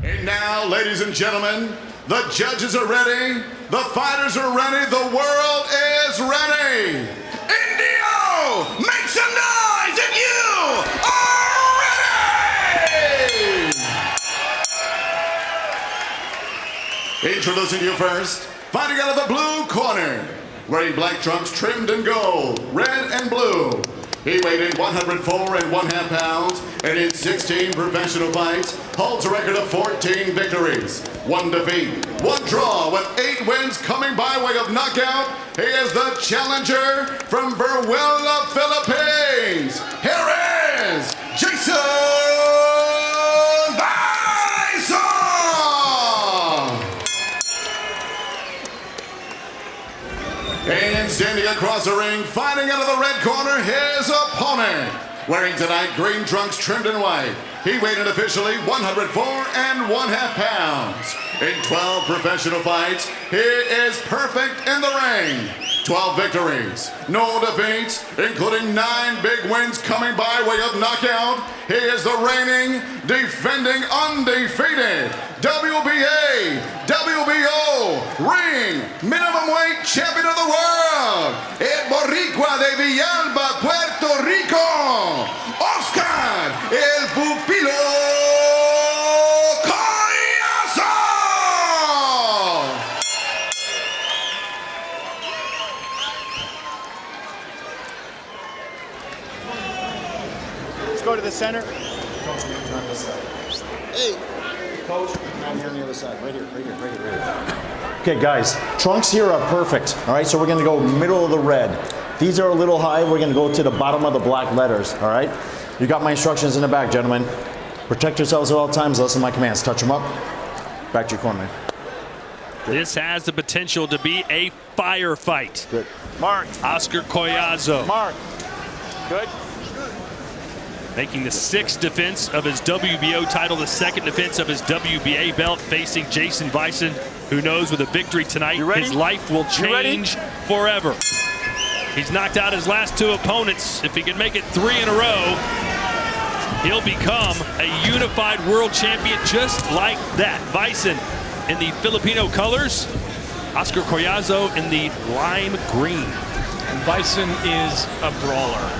And now, ladies and gentlemen, the judges are ready, the fighters are ready, the world is ready. Indio, make some noise if you are ready! Introducing you first, fighting out of the blue corner, wearing black trunks trimmed in gold, red and blue. He weighed in 104 1/2 pounds and in 16 professional fights, holds a record of 14 victories, 1 defeat, 1 draw with 8 wins coming by way of knockout. He is the challenger from Venezuela, Philippines. Here is Jaisun! And standing across the ring, fighting out of the red corner, his opponent. Wearing tonight green trunks trimmed in white. He weighed in officially 104 1/2 pounds. In 12 professional fights, he is perfect in the ring. 12 victories, no defeats, including 9 big wins coming by way of knockout. He is the reigning, defending, undefeated WBA, WBO, ring, minimum weight champion of the world, el Boricua de Villalba, Puerto Rico, Oscar, el Pupilo. Go to the center. Hey, coach, I'm here on the other side. Right here. Okay, guys, trunks here are perfect. All right, so we're gonna go middle of the red. These are a little high. We're gonna go to the bottom of the black letters. All right, you got my instructions in the back, gentlemen. Protect yourselves at all times. Listen to my commands. Touch them up. Back to your corner, man. This has the potential to be a firefight. Good. Mark. Oscar Kolazo. Mark. Good. Making the 6th defense of his WBO title, the 2nd defense of his WBA belt, facing Jason Wieson, who knows with a victory tonight, his life will change forever. He's knocked out his last 2 opponents. If he can make it 3 in a row, he'll become a unified world champion just like that. Wieson in the Filipino colors, Oscar Kolazo in the lime green. And Wieson is a brawler.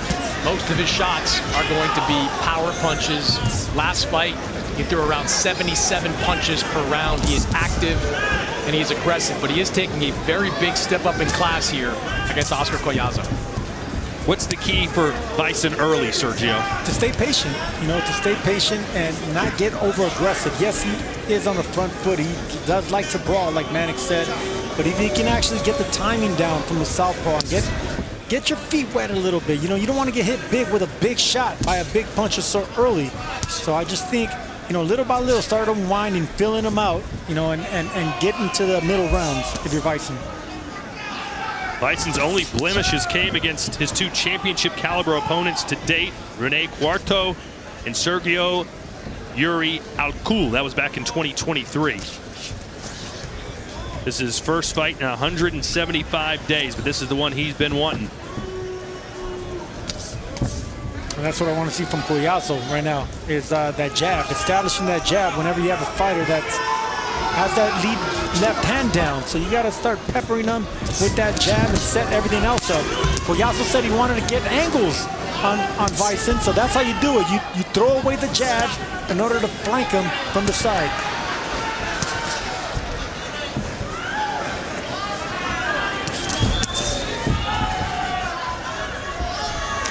Most of his shots are going to be power punches. Last fight, he threw around 77 punches per round. He is active and he is aggressive, but he is taking a very big step up in class here against Oscar Kolazo. What's the key for Wieson early, Sergio? To stay patient, to stay patient and not get over aggressive. Yes, he is on the front foot. He does like to brawl, like Manic said, but if he can actually get the timing down from the southpaw and get your feet wet a little bit. You don't want to get hit big with a big shot by a big puncher so early. So I just think, little by little, start unwinding, filling them out, and getting to the middle rounds if you're Wieson. Wieson's only blemishes came against his 2 championship caliber opponents to date, Rene Cuarto and Sergio Yuri Alcul. That was back in 2023. This is his first fight in 175 days, but this is the one he's been wanting. And that's what I want to see from Kolazo right now, is that jab, establishing that jab whenever you have a fighter that has that lead left hand down. So you got to start peppering them with that jab and set everything else up. Kolazo said he wanted to get angles on Wieson, so that's how you do it. You throw away the jab in order to flank him from the side.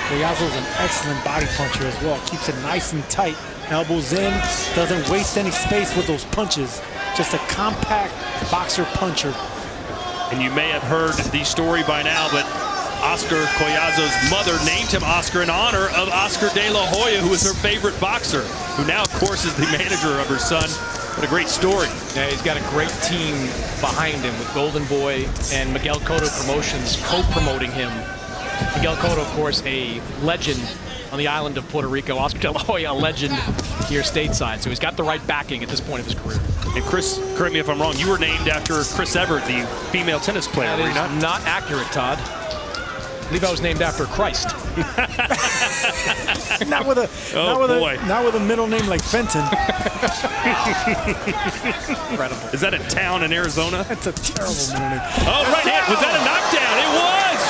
Kolazo's an excellent body puncher as well. Keeps it nice and tight. Elbows in, doesn't waste any space with those punches. Just a compact boxer puncher. And you may have heard the story by now, but Oscar Kolazo's mother named him Oscar in honor of Oscar de la Hoya, who was her favorite boxer, who now, of course, is the manager of her son. What a great story. Yeah, he's got a great team behind him with Golden Boy and Miguel Cotto Promotions co-promoting him. Miguel Cotto, of course, a legend on the island of Puerto Rico. Oscar de la Hoya, a legend here stateside. So he's got the right backing at this point of his career. And Chris, correct me if I'm wrong, you were named after Chris Evert, the female tennis player, That were you is not? Not accurate, Todd. I believe I was named after Christ. Not with a not with a middle name like Fenton. Incredible. Is that a town in Arizona? That's a terrible middle name. Oh, right hand. Was that a knockdown? It was.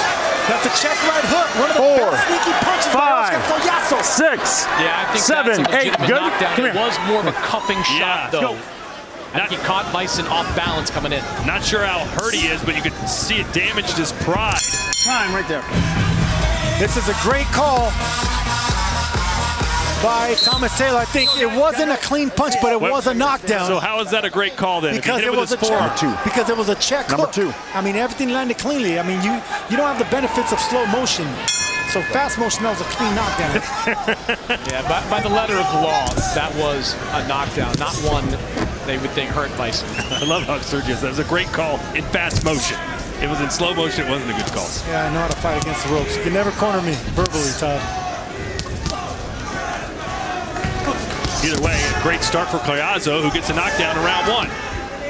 That's a check right hook. One of the best sneaky punches by Oscar Collazo. 6. Yeah, I think 7, that's a 8. legitimate Good. knockdown. Come It here. was more of a cuffing shot, though. Go. I think he caught Wison off balance coming in. Not sure how hurt he is, but you could see it damaged his pride. Time right there. This is a great call by Thomas Taylor. I think it wasn't a clean punch, but it was a knockdown. So how is that a great call then? Because if he hit it was a with his forearm? check. Because it was a check Number hook. 2. I mean, everything landed cleanly. I mean, you don't have the benefits of slow motion. So fast motion, that was a clean knockdown. Yeah, by the letter of the law, that was a knockdown, not one they would think hurt Wison. I love how Sergio says that was a great call in fast motion. It was in slow motion, it wasn't a good call. Yeah, I know how to fight against the ropes. You can never corner me verbally, Todd. Either way, a great start for Koliazo, who gets a knockdown in round 1.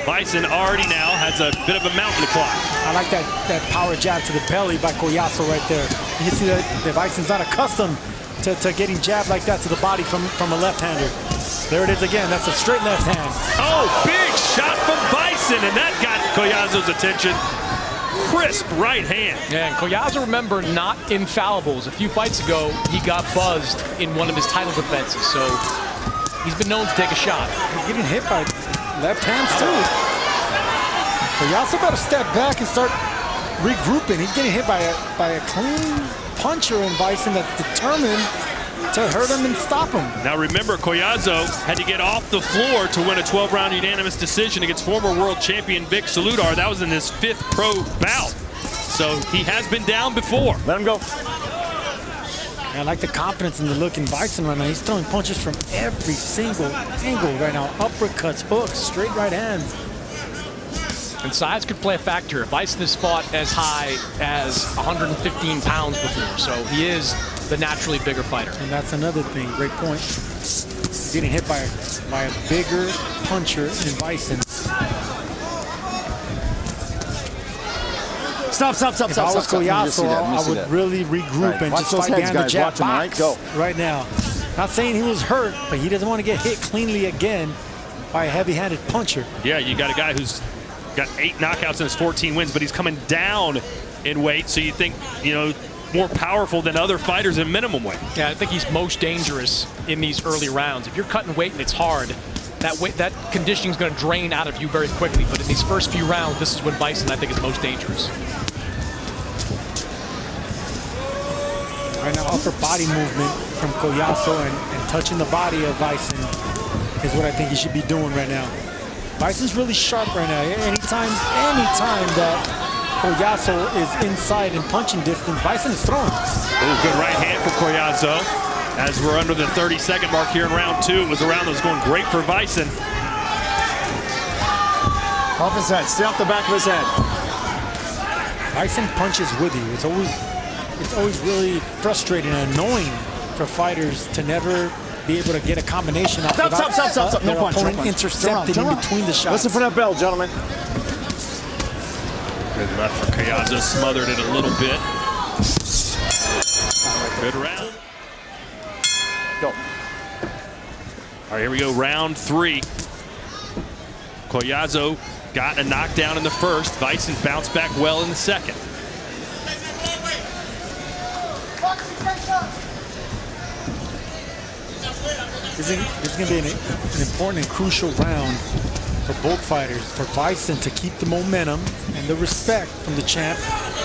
Wison already now has a bit of a mountain to climb. I like that power jab to the belly by Collazo right there. You can see that Vison's not accustomed to getting jabbed like that to the body from a left-hander. There it is again. That's a straight left hand. Oh, big shot from Wison, and that got Koliazo's attention. Crisp right hand. Yeah, and Koliazo, remember, not infallibles. A few fights ago, he got buzzed in one of his title defenses, so he's been known to take a shot. He's getting hit by left hands too. Koliazo better step back and start regrouping. He's getting hit by a clean puncher in Wison that's determined to hurt him and stop him. Now remember, Koliazo had to get off the floor to win a 12-round unanimous decision against former world champion Vic Saludar. That was in his 5th pro bout. So he has been down before. Let him go. I like the confidence in the look in Wison right now. He's throwing punches from every single angle right now. Uppercuts, hooks, straight right hands. And size could play a factor. Wison has fought as high as 115 pounds before, so he is the naturally bigger fighter. And that's another thing. Great point. Getting hit by a bigger puncher in Wison. Stop. If I was Collazo, I would really regroup and just fight behind the jab box right now. Not saying he was hurt, but he doesn't want to get hit cleanly again by a heavy-handed puncher. Yeah, you got a guy who's got 8 knockouts in his 14 wins, but he's coming down in weight, so you think, more powerful than other fighters in minimum weight. Yeah, I think he's most dangerous in these early rounds. If you're cutting weight and it's hard, that conditioning is going to drain out of you very quickly. But in these first few rounds, this is when Wison, I think, is most dangerous. Right now, upper body movement from Collazo and touching the body of Wison is what I think he should be doing right now. Vison's really sharp right now. Anytime that Collazo is inside in punching distance, Wison is throwing. Ooh, good right hand for Collazo. As we're under the 30-second mark here in round 2, it was a round that was going great for Wison. Off his head. Stay off the back of his head. Wison punches with you. It's always really frustrating and annoying for fighters to never be able to get a combination off Stop. their No punch. opponent intercepted in between the shots. Listen for that bell, gentlemen. Good left for Collazo, smothered it a little bit. Good round. Go. All right, here we go, round 3. Collazo got a knockdown in the first. Wison bounced back well in the second. This is going to be an important and crucial round for both fighters. For Wison to keep the momentum and the respect from the champ,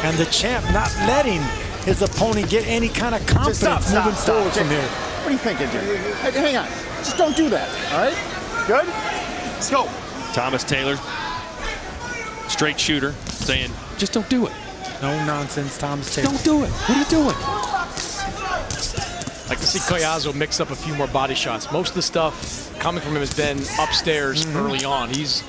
and the champ not letting his opponent get any kind of confidence moving forward from here. What are you thinking, dude? Hey, hang on. Just don't do that, all right? Good? Let's go. Thomas Taylor, straight shooter, saying, just don't do it. No nonsense, Thomas Taylor. Don't do it. What are you doing? I'd like to see Collazo mix up a few more body shots. Most of the stuff coming from him has been upstairs early on. His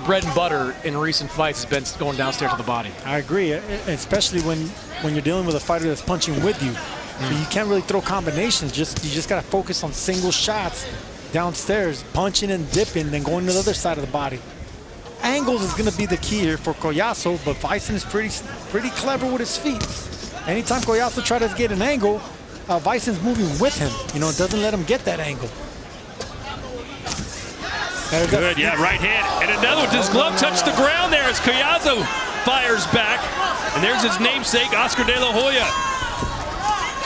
bread and butter in recent fights has been going downstairs to the body. I agree, especially when you're dealing with a fighter that's punching with you. So you can't really throw combinations. You just got to focus on single shots downstairs, punching and dipping, then going to the other side of the body. Angles is going to be the key here for Collazo, but Wison is pretty clever with his feet. Anytime Koliaso tries to get an angle, Vison's moving with him. You know, doesn't let him get that angle. Good, yeah, right hand. And another one. Does glove touch the ground there as Koliaso fires back? And there's his namesake, Oscar De La Hoya.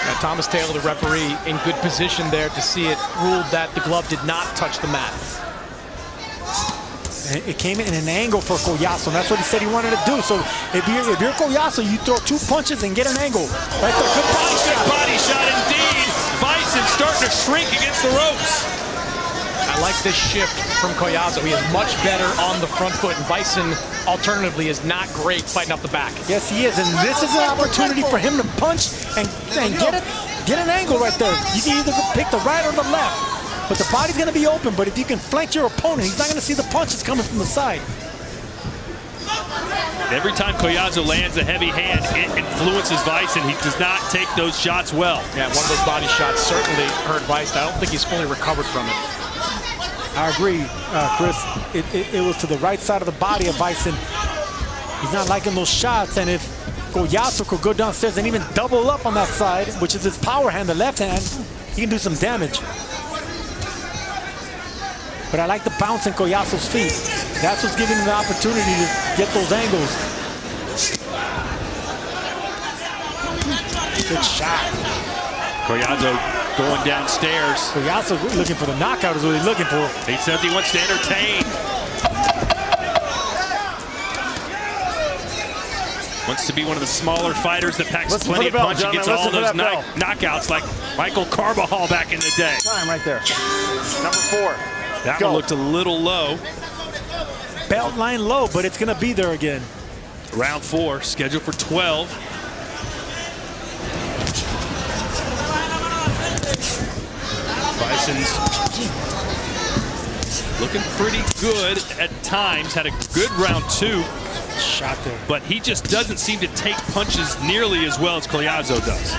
Now, Thomas Taylor, the referee, in good position there to see it ruled that the glove did not touch the mat. And it came in an angle for Koliaso, and that's what he said he wanted to do. So if you're Koliaso, you throw 2 punches and get an angle. Right there, good body shot. Good body shot indeed. Vison starting to shrink against the ropes. I like this shift from Koliaso. He is much better on the front foot, and Vison, alternatively, is not great fighting up the back. Yes, he is, and this is an opportunity for him to punch and get an angle right there. You can either pick the right or the left, but the body's going to be open. But if you can flank your opponent, he's not going to see the punches coming from the side. Every time Koliaso lands a heavy hand, it influences Vison. He does not take those shots well. Yeah, one of those body shots certainly hurt Vison. I don't think he's fully recovered from it. I agree, Chris. It was to the right side of the body of Vison. He's not liking those shots, and if Koliaso could go downstairs and even double up on that side, which is his power hand, the left hand, he can do some damage. But I like the bounce in Koliaso's feet. That's what's giving him the opportunity to get those angles. Good shot. Koliaso going downstairs. Koliaso looking for the knockout is what he's looking for. He says he wants to entertain. Wants to be one of the smaller fighters that packs plenty of punch and gets all those knockouts like Michael Carbajal back in the day. Time right there. Number 4. That one looked a little low. Belt line low, but it's going to be there again. Round 4, scheduled for 12. Vison's looking pretty good at times. Had a good round 2. Shot there. But he just doesn't seem to take punches nearly as well as Koliaso does.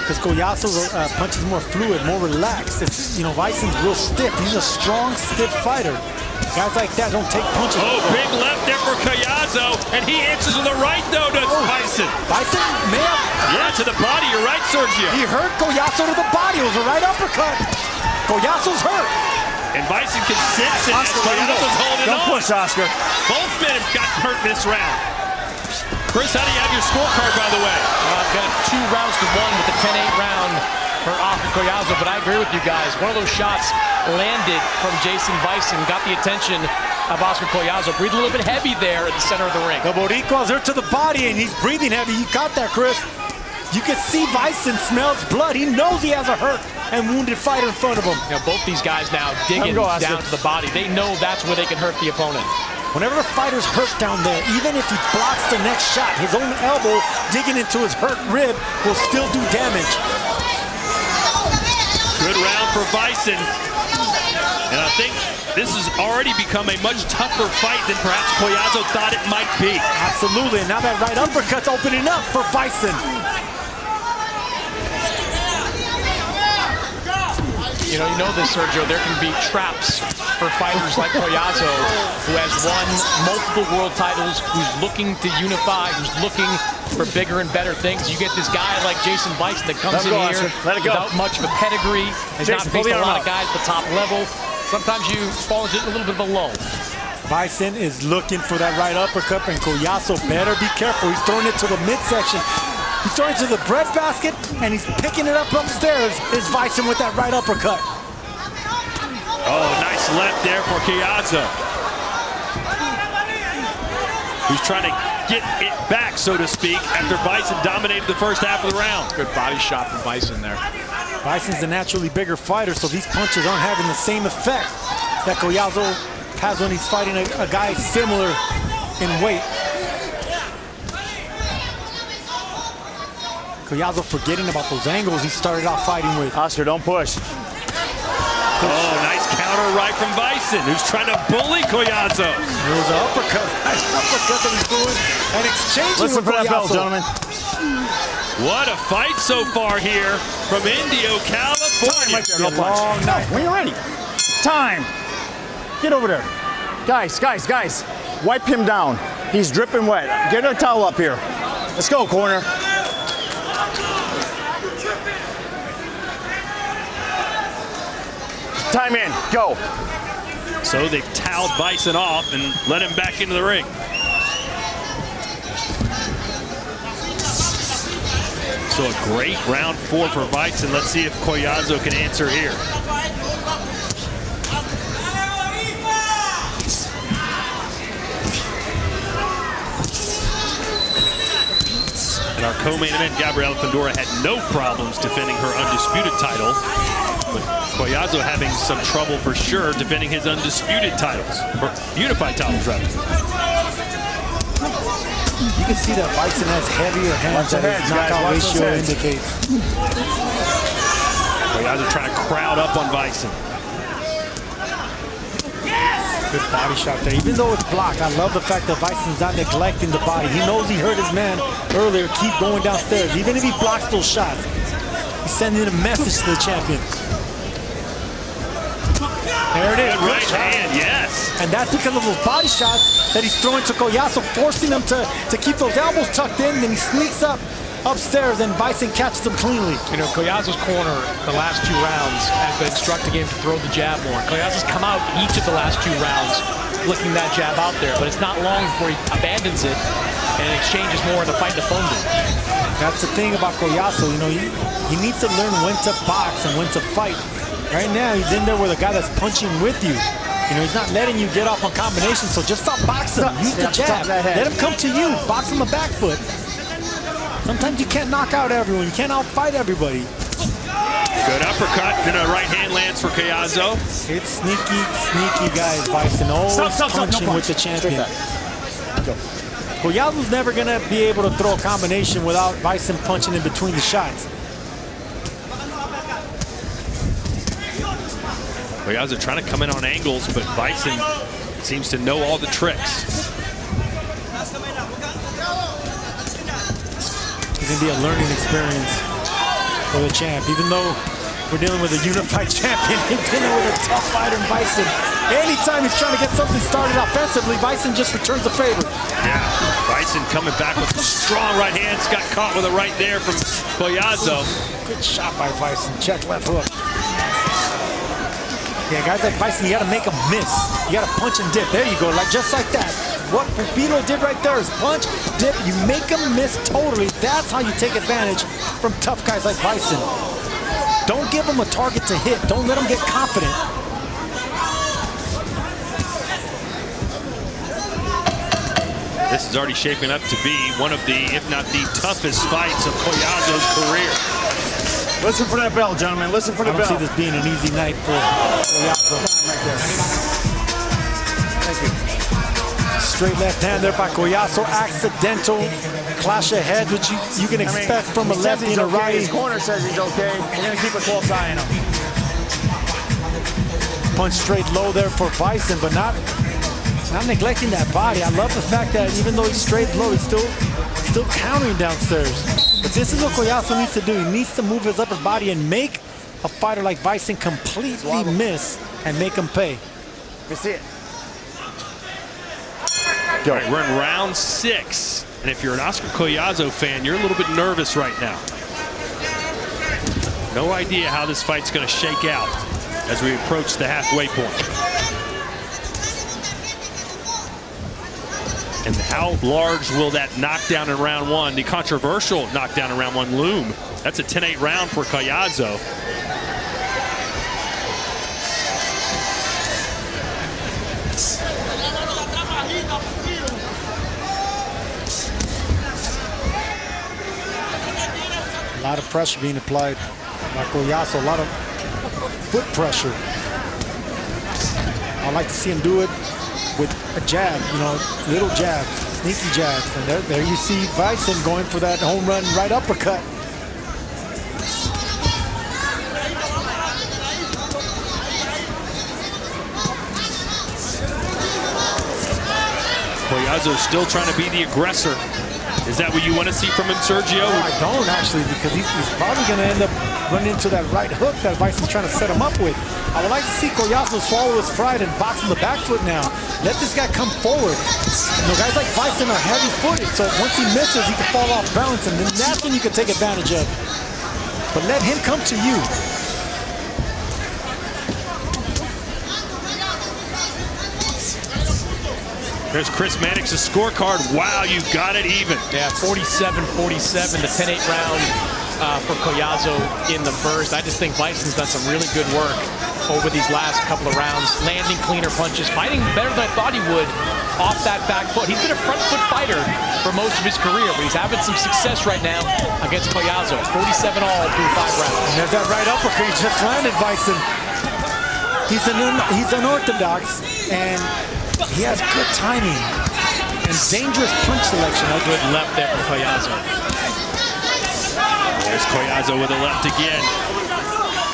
Because Koliaso's punch is more fluid, more relaxed. It's, you know, Vison's real stiff. He's a strong, stiff fighter. Guys like that don't take punches. Oh, big left there for Koliaso, and he answers with the right, though, to Vison. Vison may have... Yeah, to the body. You're right, Sergio. He hurt Koliaso to the body. It was a right uppercut. Koliaso's hurt. And Vison can sense it as Koliaso's holding on. Don't push, Oscar. Both men have got hurt this round. Chris, how do you have your scorecard, by the way? I've got 2 rounds to 1 with the 10-8 round for Oscar Koliaso, but I agree with you guys. One of those shots landed from Jason Vison, got the attention of Oscar Koliaso. Breathed a little bit heavy there at the center of the ring. The Boricua's hurt to the body, and he's breathing heavy. You caught that, Chris. You can see Vison smells blood. He knows he has a hurt and wounded fighter in front of him. Now, both these guys now digging down to the body. They know that's where they can hurt the opponent. Whenever a fighter's hurt down there, even if he blocks the next shot, his own elbow digging into his hurt rib will still do damage. Good round for Vison. And I think this has already become a much tougher fight than perhaps Koliaso thought it might be. Absolutely, and now that right uppercut's opening up for Vison. You know this, Sergio. There can be traps for fighters like Koliaso, who has won multiple world titles, who's looking to unify, who's looking for bigger and better things. You get this guy like Jason Vison that comes in here without much of a pedigree, has not faced a lot of guys at the top level. Sometimes you fall into a little bit of a lull. Vison is looking for that right uppercut, and Koliaso better be careful. He's throwing it to the midsection. He's throwing it to the breadbasket, and he's picking it up upstairs. Is Vison with that right uppercut. Oh, nice left there for Koliaso, who's trying to get it back, so to speak, after Vison dominated the first half of the round. Good body shot from Vison there. Vison's a naturally bigger fighter, so these punches aren't having the same effect that Koliaso has when he's fighting a guy similar in weight. Koliaso forgetting about those angles he started out fighting with. Oscar, don't push. Oh, nice counter right from Vison, who's trying to bully Koliaso. There's an uppercut. Nice uppercut that he's doing and exchanging Listen with for that bell, Koliaso. gentlemen. What a fight so far here from Indio, California. Right there, no punch. Long night. When you're ready. Time. Get over there. Guys, wipe him down. He's dripping wet. Get a towel up here. Let's go, corner. Time in, go. So they've towed Vison off and let him back into the ring. So a great round 4 for Vison. Let's see if Koliazo can answer here. And our co-main event, Gabriela Fundora, had no problems defending her undisputed title. But Koliazo having some trouble for sure defending his undisputed titles, or unified titles rather. You can see that Vison has heavier hands than his knockout ratio indicates. Koliazo trying to crowd up on Vison. Good body shot there. Even though it's blocked, I love the fact that Vison's not neglecting the body. He knows he hurt his man earlier. Keep going downstairs. Even if he blocks those shots, he's sending a message to the champion. There it is. Good right hand, yes. And that's because of those body shots that he's throwing to Koliazo, forcing him to keep those elbows tucked in. Then he sneaks up upstairs and Vison catches him cleanly. You know, Koliazo's corner the last 2 rounds has been instructing him to throw the jab more. Koliazo's come out each of the last 2 rounds flicking that jab out there, but it's not long before he abandons it and exchanges more in the fight to phone him. That's the thing about Koliazo. You know, he needs to learn when to box and when to fight. Right now, he's in there with a guy that's punching with you. You know, he's not letting you get off on combinations, so just stop boxing. Use the jab. Let him come to you. Box on the back foot. Sometimes you can't knock out everyone. You can't outfight everybody. Good uppercut, then a right hand lands for Koliazo. It's sneaky guys, Vison. Always punching with the champion. Koliazo's never going to be able to throw a combination without Vison punching in between the shots. Koliazo trying to come in on angles, but Vison seems to know all the tricks. It's going to be a learning experience for the champ. Even though we're dealing with a unified champion, he's dealing with a tough fighter in Vison. Anytime he's trying to get something started offensively, Vison just returns the favor. Yeah, Vison coming back with strong right hands. Got caught with a right there from Koliazo. Good shot by Vison. Check left hook. Yeah, guys like Vison, you got to make him miss. You got to punch and dip. There you go, just like that. What Pupilo did right there is punch, dip, you make him miss totally. That's how you take advantage from tough guys like Vison. Don't give him a target to hit. Don't let him get confident. This is already shaping up to be one of the, if not the toughest fights of Koliazo's career. Listen for that bell, gentlemen. Listen for the bell. I don't see this being an easy night for Koliazo. Thank you. Straight left hand there by Koliazo. Accidental clash of heads, which you can expect from a lefty and a righty. His corner says he's okay. We're going to keep a close eye on him. Punch straight low there for Vison, but not neglecting that body. I love the fact that even though he's straight low, he's still countering downstairs. But this is what Koliazo needs to do. He needs to move his upper body and make a fighter like Vison completely miss and make him pay. You see it. All right, we're in round 6. And if you're an Oscar Koliazo fan, you're a little bit nervous right now. No idea how this fight's going to shake out as we approach the halfway point. And how large will that knockdown in round 1, the controversial knockdown in round 1, loom? That's a 10-8 round for Koliazo. A lot of pressure being applied by Koliazo, a lot of foot pressure. I like to see him do it with a jab, you know, little jabs, sneaky jabs. And there you see Vison going for that home run right uppercut. Koliazo still trying to be the aggressor. Is that what you want to see from him, Sergio? No, I don't actually, because he's probably going to end up running into that right hook that Vison's trying to set him up with. I would like to see Koliazo swallow his pride and box in the back foot now. Let this guy come forward. You know, guys like Vison are heavy-footed, so once he misses, he can fall off balance, and then that's when you can take advantage of. But let him come to you. There's Chris Mannix's scorecard. Wow, you got it even. Yeah, 47-47, the 10-8 round for Koliazo in the first. I just think Vison's done some really good work over these last couple of rounds, landing cleaner punches, fighting better than I thought he would off that back foot. He's been a front foot fighter for most of his career, but he's having some success right now against Koliazo. 47 all through 5 rounds. And there's that right uppercut he just landed, Vison. He's unorthodox, and he has good timing and dangerous punch selection. A good left there from Koliazo. There's Koliazo with a left again.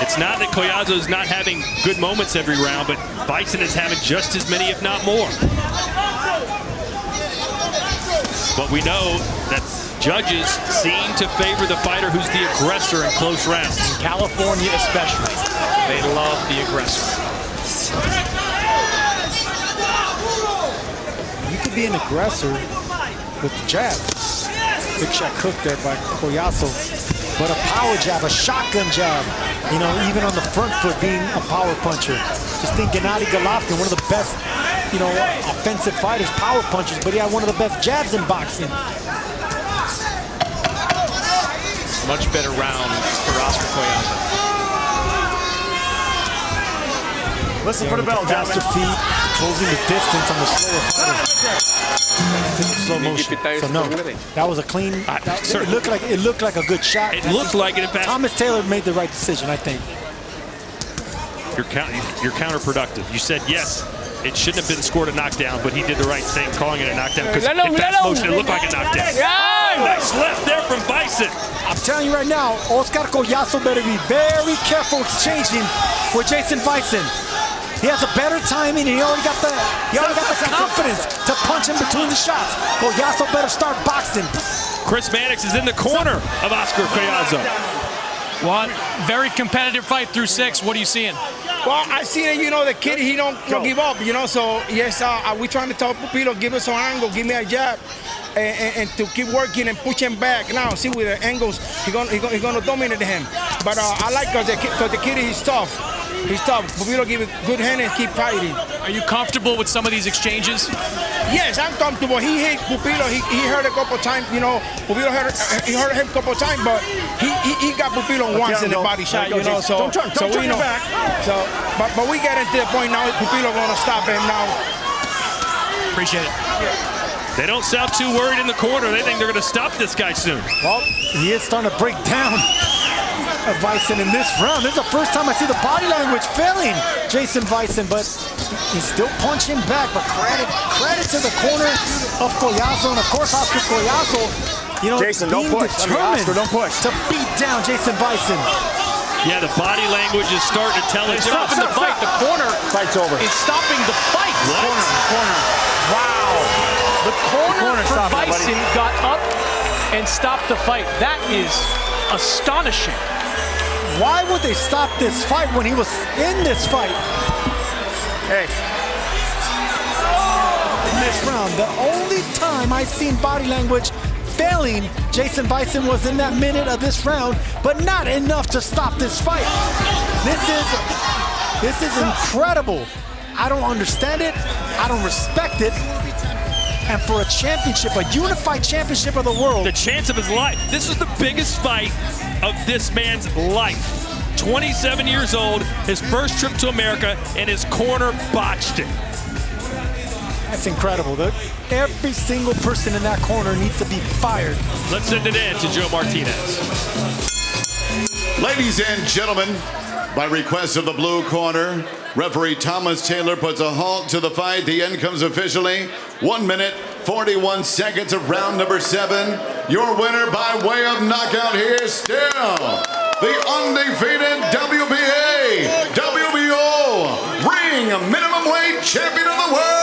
It's not that Koliazo is not having good moments every round, but Vison is having just as many, if not more. But we know that judges seem to favor the fighter who's the aggressor in close rounds. In California especially, they love the aggressor. You could be an aggressor with the jab. Big shot cooked there by Koliazo. But a power jab, a shotgun jab, you know, even on the front foot being a power puncher. Just think Gennady Golovkin, one of the best, you know, offensive fighters, power punchers, but he had one of the best jabs in boxing. Much better round for Oscar Koliazo. Listen for the bell, faster feet, closing the distance on the slower fighter. Slow motion. So no, that was a clean. It looked like a good shot. It looked like it. In fact, Thomas Taylor made the right decision, I think. You're counterproductive. You said yes, it shouldn't have been scored a knockdown, but he did the right thing, calling it a knockdown because in fast motion it looked like a knockdown. Oh, nice left there from Vison. I'm telling you right now, Oscar Koliazo better be very careful exchanging with Jason Vison. He has a better timing, and he already got the confidence to punch in between the shots. Koliazo better start boxing. Chris Mannix is in the corner of Oscar Koliazo. One very competitive fight through 6. What are you seeing? Well, I see that, you know, the kid, he don't give up, you know, so yes, we trying to tell Pupilo, give us an angle, give me a jab, and to keep working and push him back. Now, see, with the angles, he's gonna dominate him. But I like because the kid is tough. He's tough. Pupilo give a good hand and keep fighting. Are you comfortable with some of these exchanges? Yes, I'm comfortable. He hit Pupilo. He hurt a couple times. You know, Pupilo hurt him a couple times, but he got Pupilo once in the body shot. You know, so we know. So, but we get into the point now. Pupilo gonna stop him now. Appreciate it. They don't sound too worried in the corner. They think they're gonna stop this guy soon. Well, he is starting to break down Vison in this round. This is the first time I see the body language failing Jason Vison, but he's still punching back. But credit to the corner of Koliazo, and of course Oscar Koliazo, you know, Jason, don't push. determined Oscar, don't push. to beat down Jason Vison. Yeah, the body language is starting to tell it. Stopping the fight. The corner Fight's over. is stopping the fight. Corner. Wow. The corner for stopped it, Vison got up and stopped the fight. That is astonishing. Why would they stop this fight when he was in this fight? Hey. In this round, the only time I've seen body language failing Jason Vison was in that minute of this round, but not enough to stop this fight. This is incredible. I don't understand it. I don't respect it. And for a championship, a unified championship of the world. The chance of his life. This is the biggest fight of this man's life. 27 years old, his first trip to America, and his corner botched it. That's incredible. Every single person in that corner needs to be fired. Let's send it in to Joe Martinez. Ladies and gentlemen, by request of the blue corner, referee Thomas Taylor puts a halt to the fight. The end comes officially. 1 minute, 41 seconds of round number 7. Your winner by way of knockout here still, the undefeated WBA, WBO ring minimum weight champion of the world,